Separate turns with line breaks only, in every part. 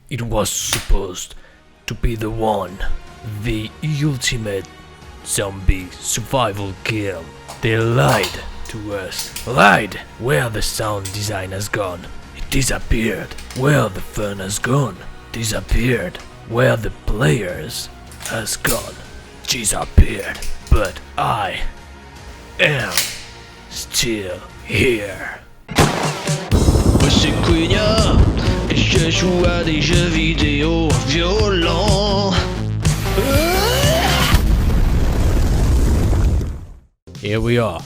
It was supposed to be the one, the ultimate zombie survival game. They lied to us. Lied! Where the sound design has gone, it disappeared. Where the fun has gone, disappeared. Where the players has gone, disappeared. But I am still here.
Moi c'est Kouinia et je joue à des jeux vidéo violents.
Here we are.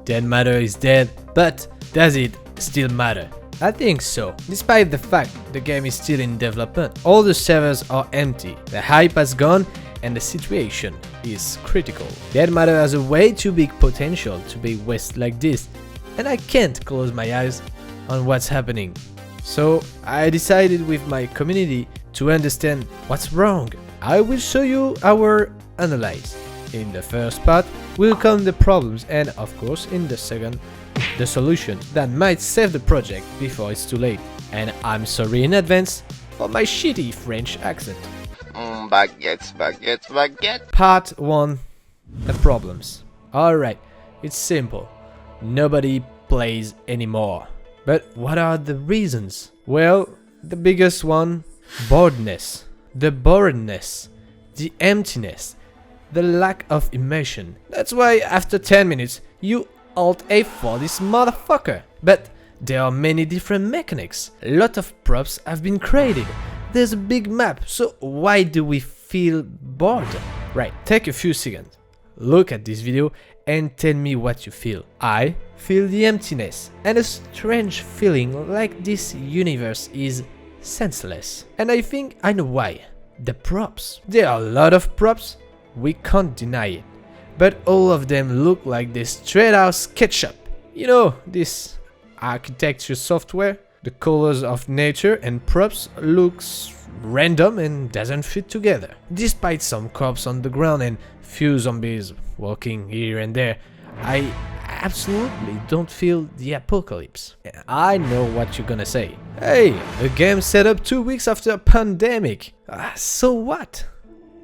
Dead Matter is dead, but does it still matter? I think so. Despite the fact the game is still in development, all the servers are empty, the hype has gone, and the situation is critical. Dead Matter has a way too big potential to be wasted like this, and I can't close my eyes on what's happening. So I decided with my community to understand what's wrong. I will show you our analyze. In the first part, will come the problems, and of course in the second, the solution that might save the project before it's too late. And I'm sorry in advance for my shitty French accent.
Baguettes, baguettes, baguettes.
Part 1. The problems. Alright, it's simple. Nobody plays anymore. But what are the reasons? Well, the biggest one, boredness. The boredness. The emptiness. The lack of immersion. That's why after 10 minutes you Alt F for this motherfucker. But there are many different mechanics. A lot of props have been created. There's a big map, so why do we feel bored? Right, take a few seconds. Look at this video and tell me what you feel. I feel the emptiness and a strange feeling like this universe is senseless. And I think I know why. The props. There are a lot of props. We can't deny it, but all of them look like they straight out SketchUp. You know, this architecture software, the colors of nature and props looks random and doesn't fit together. Despite some corpses on the ground and few zombies walking here and there, I absolutely don't feel the apocalypse. I know what you're gonna say. Hey, a game set up 2 weeks after a pandemic. So what?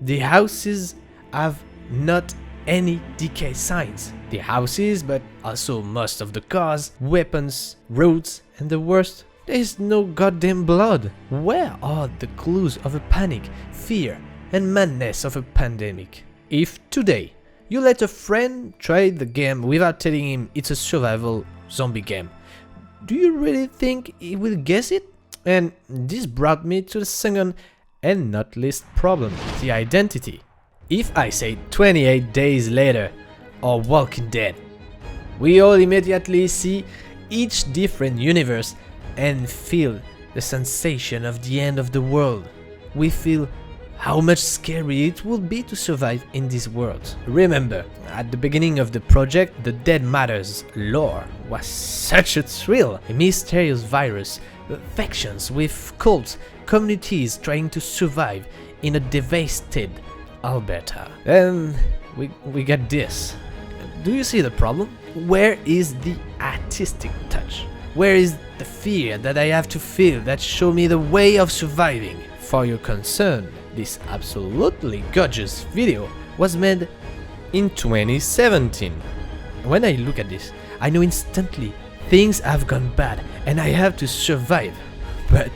The houses have not any decay signs. The houses, but also most of the cars, weapons, roads, and the worst, there is no goddamn blood. Where are the clues of a panic, fear, and madness of a pandemic? If today you let a friend try the game without telling him it's a survival zombie game, do you really think he will guess it? And this brought me to the second and not least problem, the identity. If I say 28 days later or Walking Dead, we all immediately see each different universe and feel the sensation of the end of the world. We feel how much scary it would be to survive in this world. Remember, at the beginning of the project, the Dead Matters lore was such a thrill. A mysterious virus, factions with cults, communities trying to survive in a devastated Alberta. Then we get this. Do you see the problem? Where is the artistic touch? Where is the fear that I have to feel that show me the way of surviving? For your concern, this absolutely gorgeous video was made in 2017. When I look at this, I know instantly things have gone bad and I have to survive. But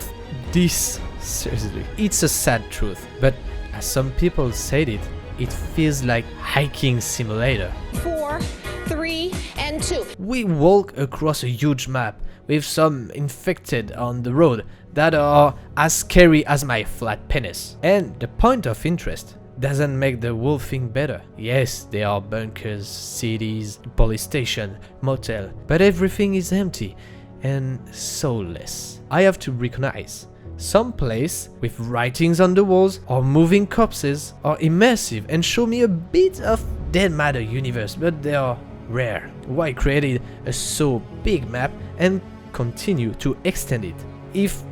this, seriously, it's a sad truth. But as some people said it feels like hiking simulator.
4, 3, and 2.
We walk across a huge map with some infected on the road that are as scary as my flat penis. And the point of interest doesn't make the whole thing better. Yes, there are bunkers, cities, police station, motel, but everything is empty and soulless. I have to recognize some place with writings on the walls or moving corpses are immersive and show me a bit of Dead Matter universe, but they are rare. Why created a so big map and continue to extend it if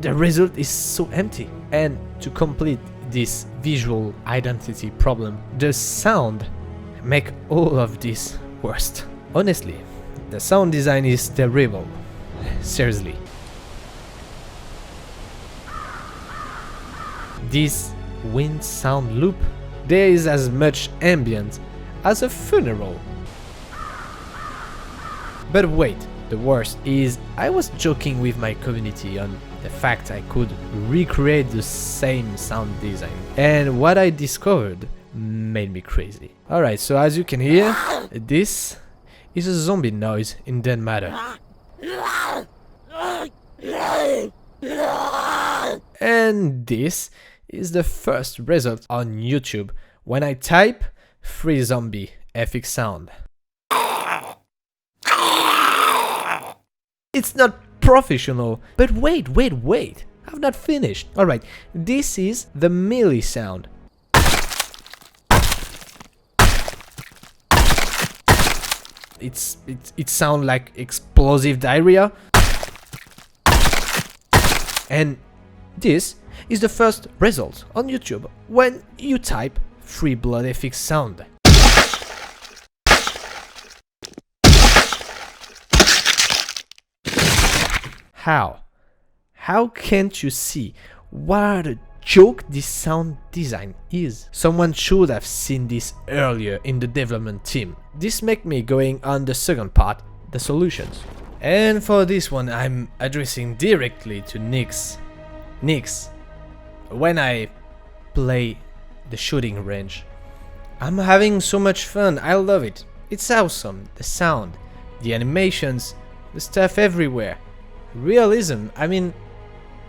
the result is so empty? And to complete this visual identity problem, the sound make all of this worst. Honestly, the sound design is terrible. Seriously. this wind sound loop, there is as much ambient as a funeral. But wait, the worst is I was joking with my community on the fact I could recreate the same sound design, and what I discovered made me crazy. Alright, so as you can hear, this is a zombie noise in dead matter. And this is the first result on YouTube when I type free zombie FX sound. It's not professional, but wait, I've not finished. Alright, this is the melee sound. It sounds like explosive diarrhea. And this is the first result on YouTube when you type free blood FX sound. How can't you see what a joke this sound design is? Someone should have seen this earlier in the development team. This makes me going on the second part, the solutions. And for this one I'm addressing directly to Nikz. Nikz, when I play the shooting range, I'm having so much fun, I love it. It's awesome, the sound, the animations, the stuff everywhere. Realism, I mean,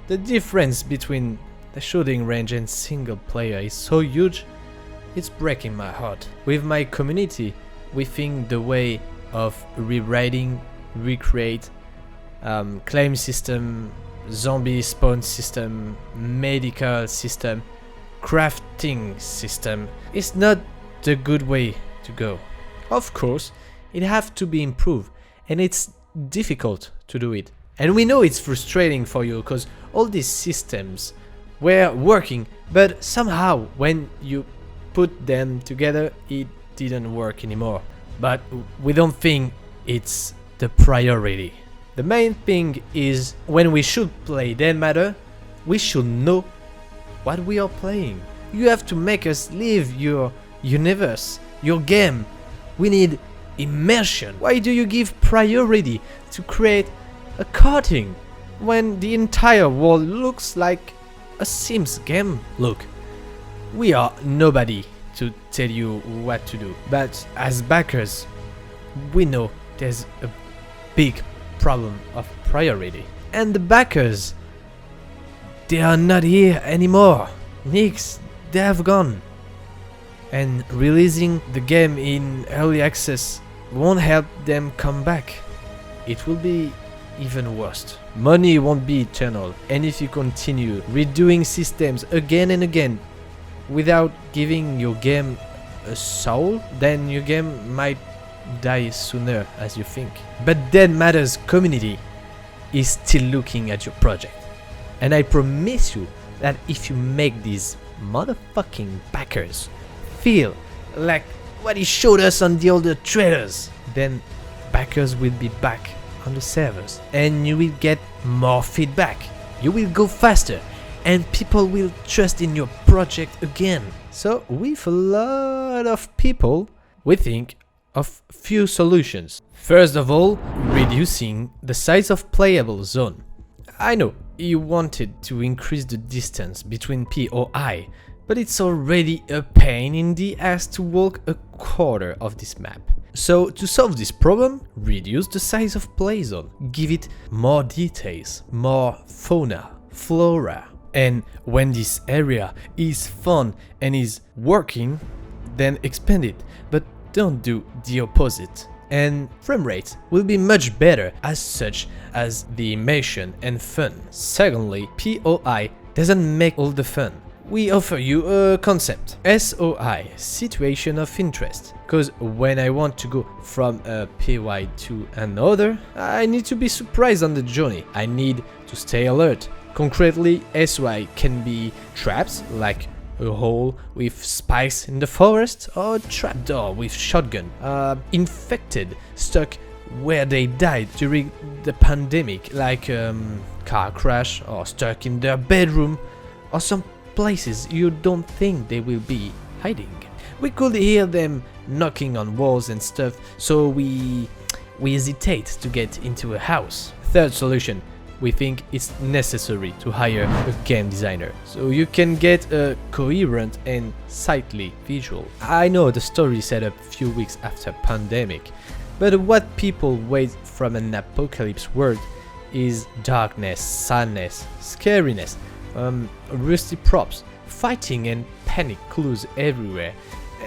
the difference between the shooting range and single player is so huge, it's breaking my heart. With my community, we think the way of rewriting, recreate, claim system, zombie spawn system, medical system, crafting system is not the good way to go. Of course, it has to be improved, and it's difficult to do it. And we know it's frustrating for you because all these systems were working, but somehow when you put them together it didn't work anymore. But we don't think it's the priority. The main thing is when we should play dead matter, we should know what we are playing. You have to make us live your universe, your game. We need immersion. Why do you give priority to create a karting when the entire world looks like a Sims game? Look, we are nobody to tell you what to do, but as backers we know there's a big problem of priority, and the backers, they are not here anymore. Nikz, they have gone, and releasing the game in early access won't help them come back. It will be even worse. Money won't be eternal, and if you continue redoing systems again and again without giving your game a soul, then your game might die sooner as you think. But Dead Matter's community is still looking at your project, and I promise you that if you make these motherfucking backers feel like what he showed us on the other trailers, then backers will be back on the servers, and you will get more feedback, you will go faster, and people will trust in your project again. So with a lot of people, we think of few solutions. First of all, reducing the size of playable zone. I know you wanted to increase the distance between POI, but it's already a pain in the ass to walk a quarter of this map. So to solve this problem, reduce the size of play zone, give it more details, more fauna, flora, and when this area is fun and is working, then expand it, but don't do the opposite. And frame rate will be much better as such as the immersion and fun. Secondly, POI doesn't make all the fun. We offer you a concept, SOI, situation of interest, because when I want to go from a POI to another, I need to be surprised on the journey. I need to stay alert. Concretely, SOI can be traps, like a hole with spikes in the forest, or a trapdoor with shotgun, infected, stuck where they died during the pandemic, like car crash, or stuck in their bedroom, or some places you don't think they will be hiding. We could hear them knocking on walls and stuff, so we hesitate to get into a house. Third solution, we think it's necessary to hire a game designer, so you can get a coherent and sightly visual. I know the story set up a few weeks after pandemic, but what people wait from an apocalypse world is darkness, sadness, scariness, rusty props, fighting and panic clues everywhere,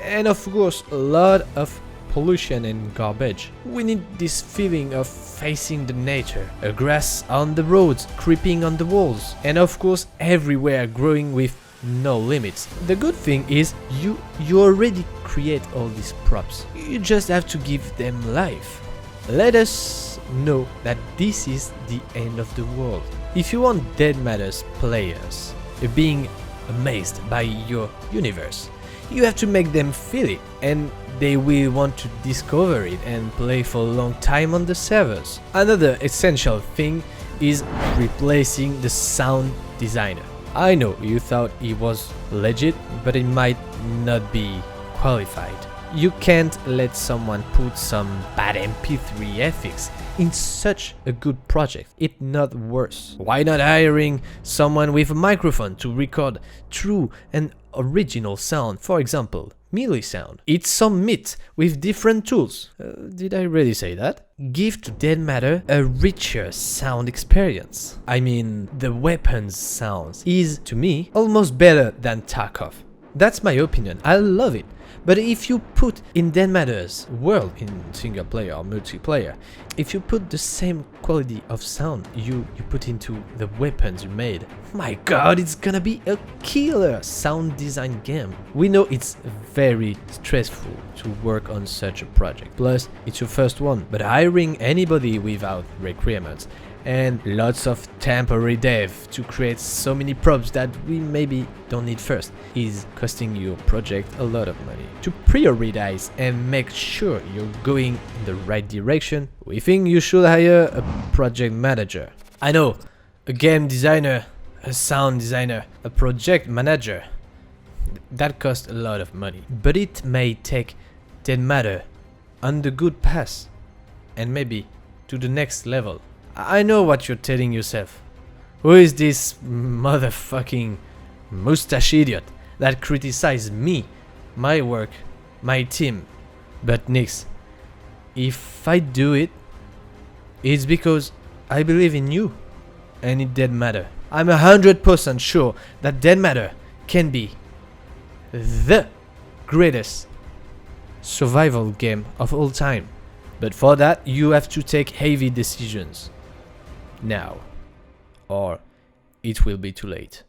and of course a lot of pollution and garbage. We need this feeling of facing the nature, a grass on the roads, creeping on the walls, and of course everywhere growing with no limits. The good thing is you already create all these props. You just have to give them life. Let us know that this is the end of the world. If you want Dead Matters players being amazed by your universe, you have to make them feel it, and they will want to discover it and play for a long time on the servers. Another essential thing is replacing the sound designer. I know you thought he was legit, but it might not be qualified. You can't let someone put some bad MP3 ethics in such a good project. It's not worse. Why not hiring someone with a microphone to record true and original sound, for example, melee sound? It's some meat with different tools. Did I really say that? Give to Dead Matter a richer sound experience. I mean, the weapons sounds is, to me, almost better than Tarkov. That's my opinion. I love it. But if you put in Dead Matters world, in single player or multiplayer, if you put the same quality of sound you put into the weapons you made, my god, it's gonna be a killer sound design game. We know it's very stressful to work on such a project. Plus, it's your first one, but hiring anybody without requirements and lots of temporary dev to create so many props that we maybe don't need first is costing your project a lot of money. To prioritize and make sure you're going in the right direction, we think you should hire a project manager. I know, a game designer, a sound designer, a project manager, that costs a lot of money, but it may take Dead Matter on the good path and maybe to the next level. I know what you're telling yourself. Who is this motherfucking Mustach idiot that criticizes me, my work, my team? But Nikz, if I do it, it's because I believe in you and in Dead Matter. I'm 100% sure that Dead Matter can be the greatest survival game of all time. But for that, you have to take heavy decisions now, or it will be too late.